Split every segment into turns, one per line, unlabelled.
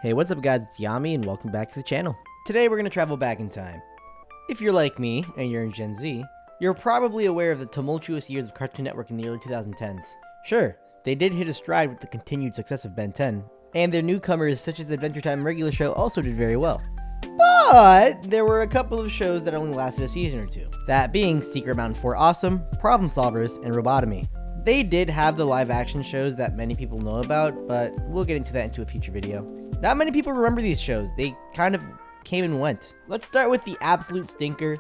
Hey, what's up guys, it's Yami and welcome back to the channel. Today we're going to travel back in time. If you're like me, and you're in Gen Z, you're probably aware of the tumultuous years of Cartoon Network in the early 2010s. Sure, they did hit a stride with the continued success of Ben 10, and their newcomers such as Adventure Time and Regular Show also did very well. But there were a couple of shows that only lasted a season or two. That being Secret Mountain 4 Awesome, Problem Solvers, and Robotomy. They did have the live action shows that many people know about, but we'll get into that into a future video. Not many people remember these shows, they kind of came and went. Let's start with the absolute stinker,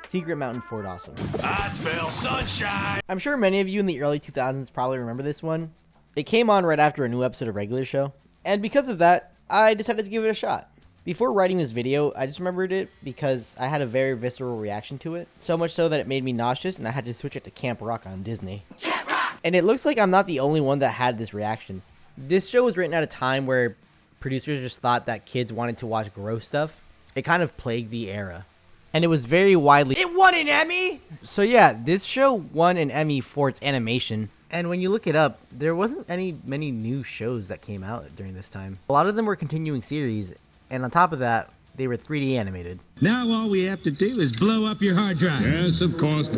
Secret Mountain 4 Awesome.
I smell sunshine!
I'm sure many of you in the early 2000s probably remember this one. It came on right after a new episode of Regular Show, and because of that, I decided to give it a shot. Before writing this video, I just remembered it because I had a very visceral reaction to it, so much so that it made me nauseous and I had to switch it to Camp Rock on Disney. Camp Rock! And it looks like I'm not the only one that had this reaction. This show was written at a time where producers just thought that kids wanted to watch gross stuff. It kind of plagued the era. And it was very widely... It won an Emmy?! So yeah, this show won an Emmy for its animation. And when you look it up, there wasn't many new shows that came out during this time. A lot of them were continuing series, and on top of that, they were 3D animated.
Now all we have to do is blow up your hard drive.
Yes, of course.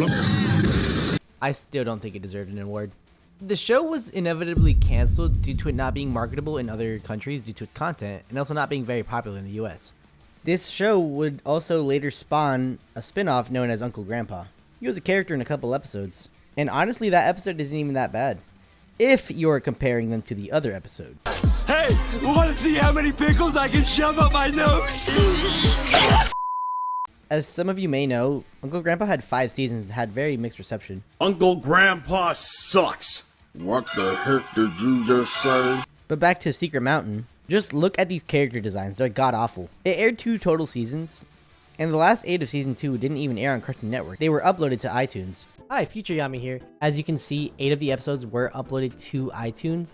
I still don't think it deserved an award. The show was inevitably canceled due to it not being marketable in other countries due to its content, and also not being very popular in the US. This show would also later spawn a spin-off known as Uncle Grandpa. He was a character in a couple episodes, and honestly that episode isn't even that bad, if you're comparing them to the other episode.
Hey, wanna see how many pickles I can shove up my nose?
As some of you may know, Uncle Grandpa had 5 seasons and had very mixed reception.
Uncle Grandpa sucks. What the heck did you just say?
But back to Secret Mountain, just look at these character designs, they're god-awful. It aired 2 total seasons, and the last 8 of season 2 didn't even air on Cartoon Network. They were uploaded to iTunes. Hi, Future Yami here. As you can see, 8 of the episodes were uploaded to iTunes.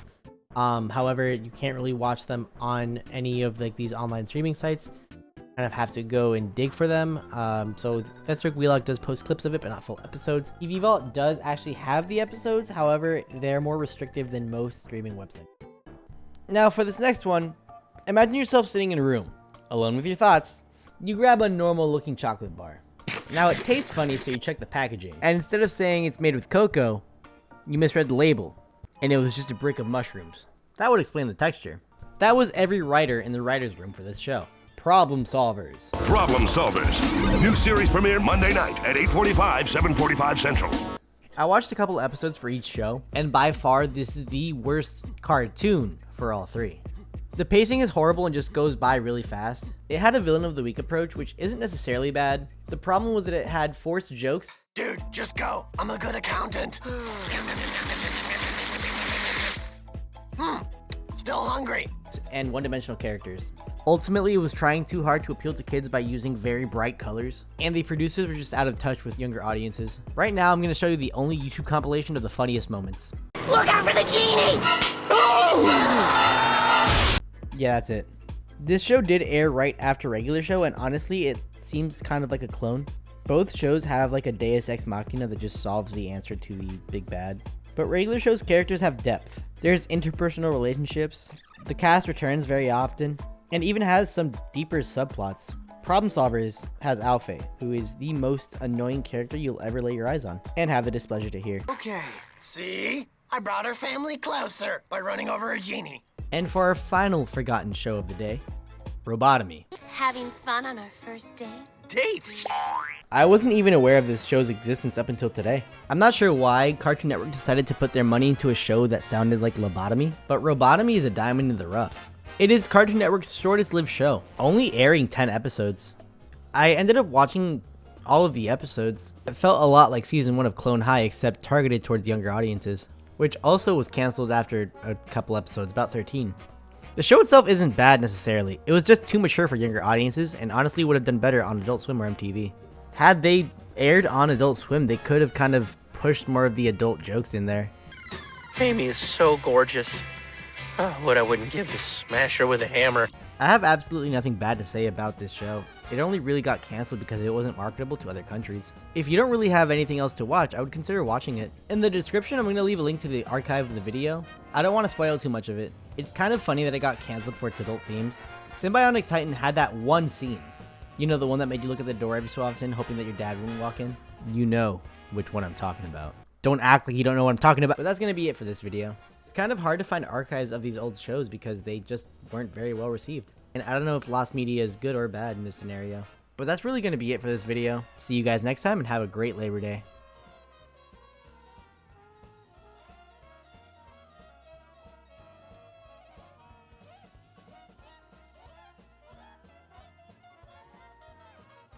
However, you can't really watch them on any of these online streaming sites. Kind of have to go and dig for them. So Vestroke Wheelock does post clips of it, but not full episodes. TV Vault does actually have the episodes, however, they're more restrictive than most streaming websites. Now for this next one, imagine yourself sitting in a room, alone with your thoughts. You grab a normal looking chocolate bar. Now it tastes funny, so you check the packaging. And instead of saying it's made with cocoa, you misread the label, and it was just a brick of mushrooms. That would explain the texture. That was every writer in the writer's room for this show. Problem Solvers.
Problem Solvers. New series premiere Monday night at 8:45, 7:45 Central.
I watched a couple episodes for each show, and by far this is the worst cartoon for all 3. The pacing is horrible and just goes by really fast. It had a villain of the week approach, which isn't necessarily bad. The problem was that it had forced jokes.
Dude, just go. I'm a good accountant. Still hungry.
And one-dimensional characters. Ultimately, it was trying too hard to appeal to kids by using very bright colors, and the producers were just out of touch with younger audiences. Right now, I'm going to show you the only YouTube compilation of the funniest moments.
Look out for the genie!
Yeah, that's it. This show did air right after Regular Show, and honestly, it seems kind of like a clone. Both shows have like a Deus Ex Machina that just solves the answer to the big bad. But Regular Show's characters have depth. There's interpersonal relationships, the cast returns very often, and even has some deeper subplots. Problem Solvers has Alfei, who is the most annoying character you'll ever lay your eyes on, and have the displeasure to hear.
Okay, see? I brought our family closer by running over a genie.
And for our final forgotten show of the day, Robotomy.
Having fun on our first date?
Dates!
I wasn't even aware of this show's existence up until today. I'm not sure why Cartoon Network decided to put their money into a show that sounded like Lobotomy, but Robotomy is a diamond in the rough. It is Cartoon Network's shortest lived show, only airing 10 episodes. I ended up watching all of the episodes. It felt a lot like season 1 of Clone High, except targeted towards younger audiences, which also was cancelled after a couple episodes, about 13. The show itself isn't bad necessarily, it was just too mature for younger audiences and honestly would have done better on Adult Swim or MTV. Had they aired on Adult Swim, they could have kind of pushed more of the adult jokes in there.
Amy is so gorgeous. Oh, what I wouldn't give to smash her with a hammer.
I have absolutely nothing bad to say about this show. It only really got canceled because it wasn't marketable to other countries. If you don't really have anything else to watch, I would consider watching it. In the description, I'm going to leave a link to the archive of the video. I don't want to spoil too much of it. It's kind of funny that it got canceled for its adult themes. Symbionic Titan had that one scene. You know, the one that made you look at the door every so often, hoping that your dad wouldn't walk in? You know which one I'm talking about. Don't act like you don't know what I'm talking about. But that's going to be it for this video. It's kind of hard to find archives of these old shows because they just weren't very well received. And I don't know if lost media is good or bad in this scenario. But that's really going to be it for this video. See you guys next time and have a great Labor Day.